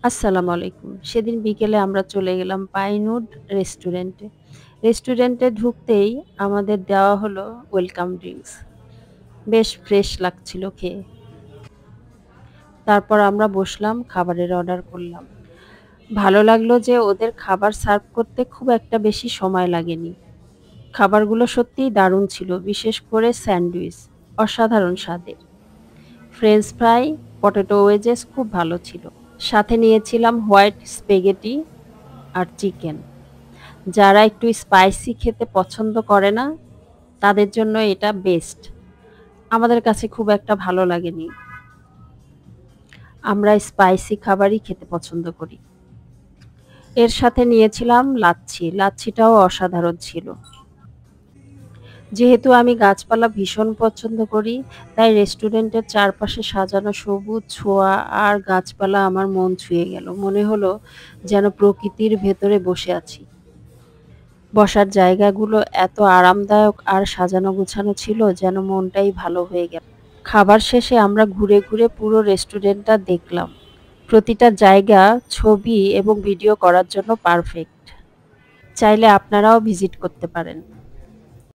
আসসালামু আলাইকুম। সেদিন বিকেলে আমরা চলে গেলাম পাইনউড রেস্টুরেন্টে। রেস্টুরেন্টে ঢুকতেই আমাদের দেওয়া হলো ওয়েলকাম ড্রিংকস। বেশ ফ্রেশ লাগছিল খেয়ে। তারপর আমরা বসলাম, খাবারের অর্ডার করলাম। ভালো লাগলো যে ওদের খাবার সার্ভ করতে খুব একটা বেশি সময় লাগেনি। খাবারগুলো সত্যিই দারুণ ছিল, বিশেষ করে স্যান্ডউইচ অসাধারণ স্বাদের। ফ্রেঞ্চ ফ্রাই, পটেটো ওয়েজেস খুব ভালো ছিল। সাথে নিয়েছিলাম হোয়াইট স্প্যাগেটি আর চিকেন। যারা একটু স্পাইসি খেতে পছন্দ করে না, তাদের জন্য এটা বেস্ট। আমাদের কাছে খুব একটা ভালো লাগেনি। আমরা স্পাইসি খাবারই খেতে পছন্দ করি। এর সাথে নিয়েছিলাম লাচ্ছি। লাচ্ছিটাও অসাধারণ ছিল। যেহেতু আমি গাছপালা ভীষণ পছন্দ করি, তাই রেস্টুরেন্টের চারপাশে সাজানো সবুজ ছোঁয়া আর গাছপালা আমার মন ছুঁয়ে গেল। মনে হলো যেন প্রকৃতির ভেতরে বসে আছি। বসার জায়গাগুলো এত আরামদায়ক আর সাজানো গোছানো ছিল যেন মনটাই ভালো হয়ে গেল। খাবার শেষে আমরা ঘুরে ঘুরে পুরো রেস্টুরেন্টটা দেখলাম। প্রতিটা জায়গা ছবি এবং ভিডিও করার জন্য পারফেক্ট। চাইলে আপনারাও ভিজিট করতে পারেন।